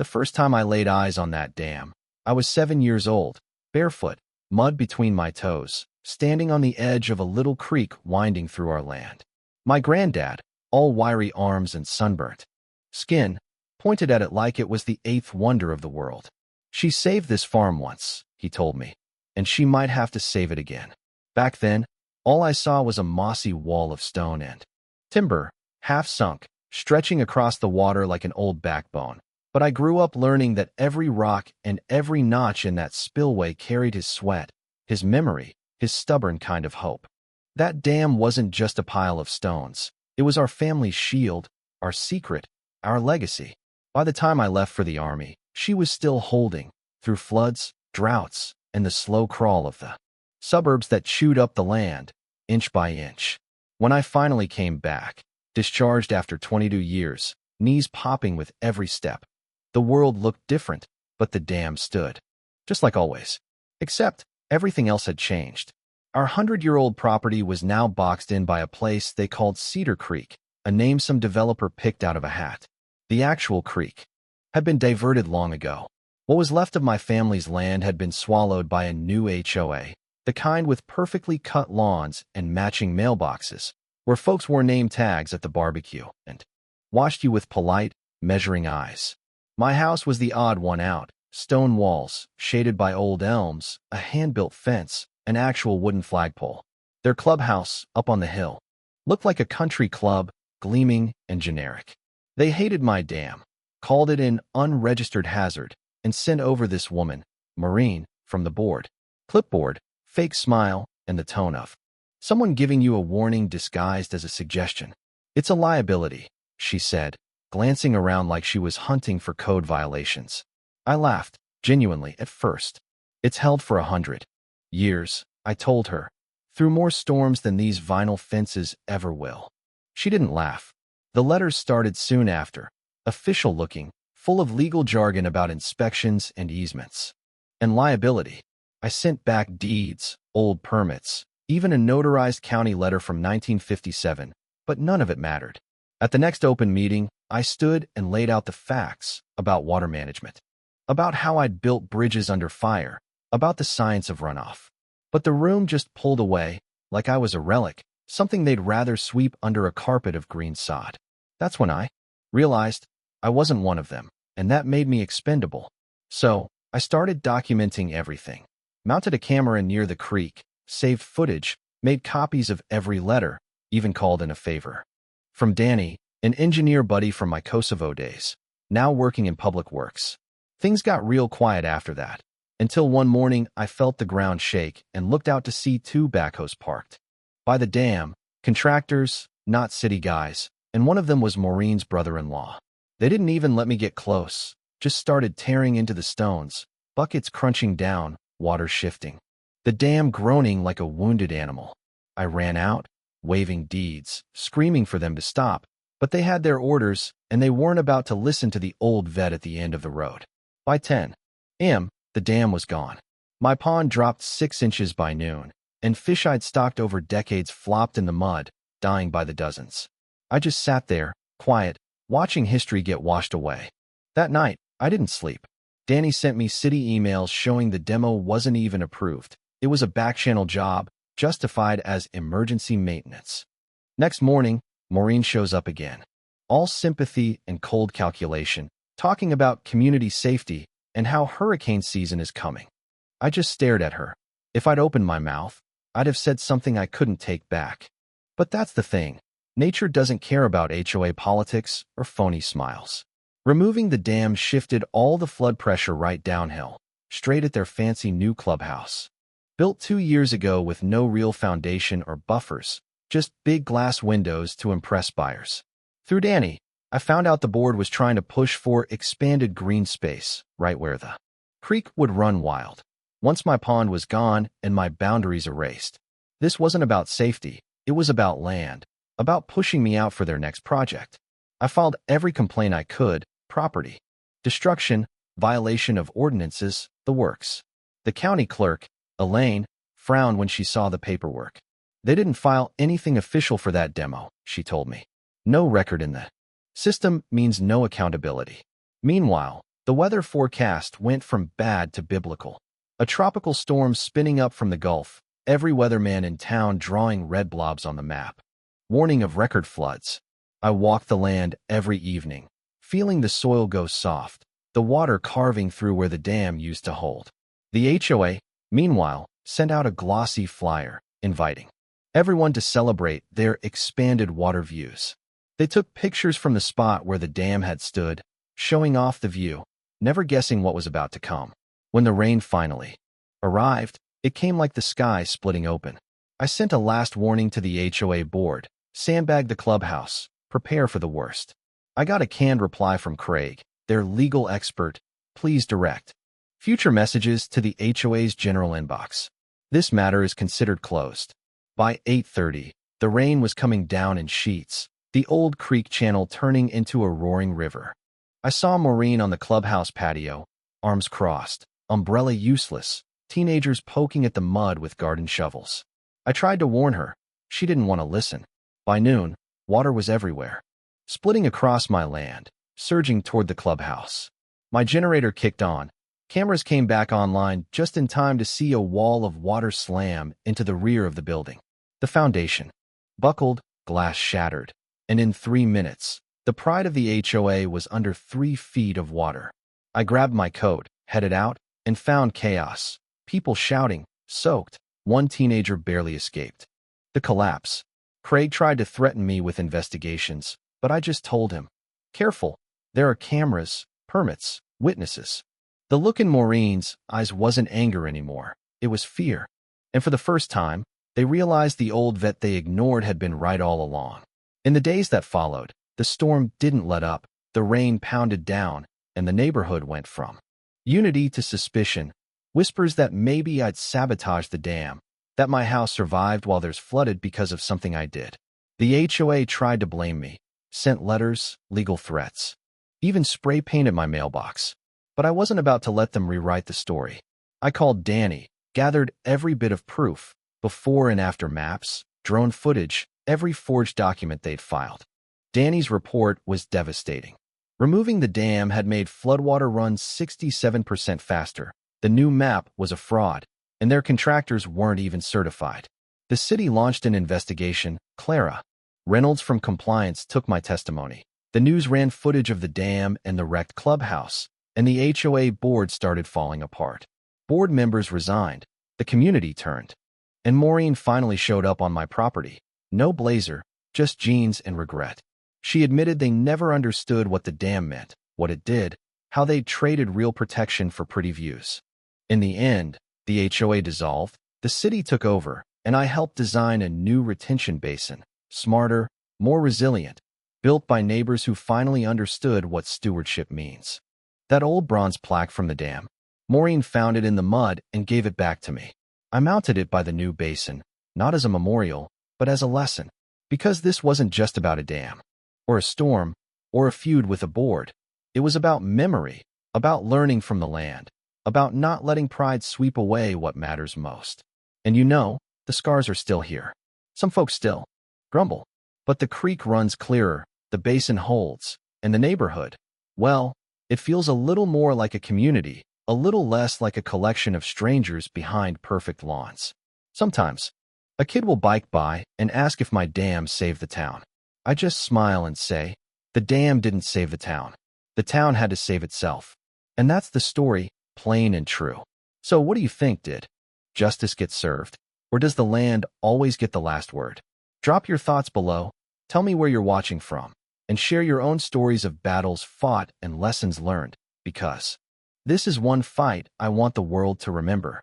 The first time I laid eyes on that dam, I was 7 years old, barefoot, mud between my toes, standing on the edge of a little creek winding through our land. My granddad, all wiry arms and sunburnt skin, pointed at it like it was the eighth wonder of the world. "She saved this farm once," he told me, "and she might have to save it again." Back then, all I saw was a mossy wall of stone and timber, half sunk, stretching across the water like an old backbone. But I grew up learning that every rock and every notch in that spillway carried his sweat, his memory, his stubborn kind of hope. That dam wasn't just a pile of stones. It was our family's shield, our secret, our legacy. By the time I left for the army, she was still holding, through floods, droughts, and the slow crawl of the suburbs that chewed up the land, inch by inch. When I finally came back, discharged after 22 years, knees popping with every step, the world looked different, but the dam stood. Just like always. Except, everything else had changed. Our 100-year-old property was now boxed in by a place they called Cedar Creek, a name some developer picked out of a hat. The actual creek had been diverted long ago. What was left of my family's land had been swallowed by a new HOA, the kind with perfectly cut lawns and matching mailboxes, where folks wore name tags at the barbecue and watched you with polite, measuring eyes. My house was the odd one out, stone walls, shaded by old elms, a hand-built fence, an actual wooden flagpole. Their clubhouse, up on the hill, looked like a country club, gleaming and generic. They hated my dam, called it an unregistered hazard, and sent over this woman, Maureen, from the board. Clipboard, fake smile, and the tone of someone giving you a warning disguised as a suggestion. "It's a liability," she said, glancing around like she was hunting for code violations. I laughed, genuinely, at first. "It's held for 100 years," I told her, "through more storms than these vinyl fences ever will." She didn't laugh. The letters started soon after, official-looking, full of legal jargon about inspections and easements. And liability. I sent back deeds, old permits, even a notarized county letter from 1957, but none of it mattered. At the next open meeting, I stood and laid out the facts about water management, about how I'd built bridges under fire, about the science of runoff. But the room just pulled away, like I was a relic, something they'd rather sweep under a carpet of green sod. That's when I realized I wasn't one of them, and that made me expendable. So, I started documenting everything. Mounted a camera near the creek, saved footage, made copies of every letter, even called in a favor from Danny, an engineer buddy from my Kosovo days, now working in public works. Things got real quiet after that, until one morning I felt the ground shake and looked out to see 2 backhoes parked by the dam, contractors, not city guys, and one of them was Maureen's brother-in-law. They didn't even let me get close, just started tearing into the stones, buckets crunching down, water shifting. The dam groaning like a wounded animal. I ran out, waving deeds, screaming for them to stop, but they had their orders, and they weren't about to listen to the old vet at the end of the road. By 10 a.m., the dam was gone. My pond dropped 6 inches by noon, and fish I'd stocked over decades flopped in the mud, dying by the dozens. I just sat there, quiet, watching history get washed away. That night, I didn't sleep. Danny sent me city emails showing the demo wasn't even approved. It was a back-channel job, justified as emergency maintenance. Next morning, Maureen shows up again. All sympathy and cold calculation, talking about community safety and how hurricane season is coming. I just stared at her. If I'd opened my mouth, I'd have said something I couldn't take back. But that's the thing. Nature doesn't care about HOA politics or phony smiles. Removing the dam shifted all the flood pressure right downhill, straight at their fancy new clubhouse. Built 2 years ago with no real foundation or buffers, just big glass windows to impress buyers. Through Danny, I found out the board was trying to push for expanded green space right where the creek would run wild. Once my pond was gone and my boundaries erased. This wasn't about safety, it was about land, about pushing me out for their next project. I filed every complaint I could, property destruction, violation of ordinances, the works. The county clerk, Elaine, frowned when she saw the paperwork. They didn't file anything official for that demo, she told me. No record in the system means no accountability. Meanwhile, The weather forecast went from bad to biblical. A tropical storm spinning up from the Gulf, every weatherman in town drawing red blobs on the map. Warning of record floods. I walked the land every evening, feeling the soil go soft, the water carving through where the dam used to hold. The HOA, meanwhile, sent out a glossy flyer, inviting everyone to celebrate their expanded water views. They took pictures from the spot where the dam had stood, showing off the view, never guessing what was about to come. When the rain finally arrived, it came like the sky splitting open. I sent a last warning to the HOA board: sandbag the clubhouse, prepare for the worst. I got a canned reply from Craig, their legal expert: please direct future messages to the HOA's general inbox. This matter is considered closed. By 8:30, the rain was coming down in sheets, the old creek channel turning into a roaring river. I saw Maureen on the clubhouse patio, arms crossed, umbrella useless, teenagers poking at the mud with garden shovels. I tried to warn her. She didn't want to listen. By noon, water was everywhere, splitting across my land, surging toward the clubhouse. My generator kicked on. Cameras came back online just in time to see a wall of water slam into the rear of the building. The foundation buckled, glass shattered, and in 3 minutes, the pride of the HOA was under 3 feet of water. I grabbed my coat, headed out, and found chaos. People shouting, soaked. One teenager barely escaped. The collapse. Craig tried to threaten me with investigations, but I just told him, careful, there are cameras, permits, witnesses. The look in Maureen's eyes wasn't anger anymore. It was fear. And for the first time, they realized the old vet they ignored had been right all along. In the days that followed, the storm didn't let up, the rain pounded down, and the neighborhood went from unity to suspicion, whispers that maybe I'd sabotaged the dam, that my house survived while theirs flooded because of something I did. The HOA tried to blame me, sent letters, legal threats, even spray painted my mailbox. But I wasn't about to let them rewrite the story. I called Danny, gathered every bit of proof, before and after maps, drone footage, every forged document they'd filed. Danny's report was devastating. Removing the dam had made floodwater run 67% faster. The new map was a fraud, and their contractors weren't even certified. The city launched an investigation. Clara Reynolds from compliance took my testimony. The news ran footage of the dam and the wrecked clubhouse, and the HOA board started falling apart. Board members resigned. The community turned. And Maureen finally showed up on my property. No blazer, just jeans and regret. She admitted they never understood what the dam meant, what it did, how they'd traded real protection for pretty views. In the end, the HOA dissolved, the city took over, and I helped design a new retention basin, smarter, more resilient, built by neighbors who finally understood what stewardship means. That old bronze plaque from the dam, Maureen found it in the mud and gave it back to me. I mounted it by the new basin, not as a memorial, but as a lesson. Because this wasn't just about a dam, or a storm, or a feud with a board. It was about memory, about learning from the land, about not letting pride sweep away what matters most. And you know, the scars are still here. Some folks still grumble. But the creek runs clearer, the basin holds, and the neighborhood, well, it feels a little more like a community, a little less like a collection of strangers behind perfect lawns. Sometimes, a kid will bike by and ask if my dam saved the town. I just smile and say, the dam didn't save the town. The town had to save itself. And that's the story, plain and true. So what do you think? Did justice get served? Or does the land always get the last word? Drop your thoughts below, tell me where you're watching from, and share your own stories of battles fought and lessons learned, because this is one fight I want the world to remember.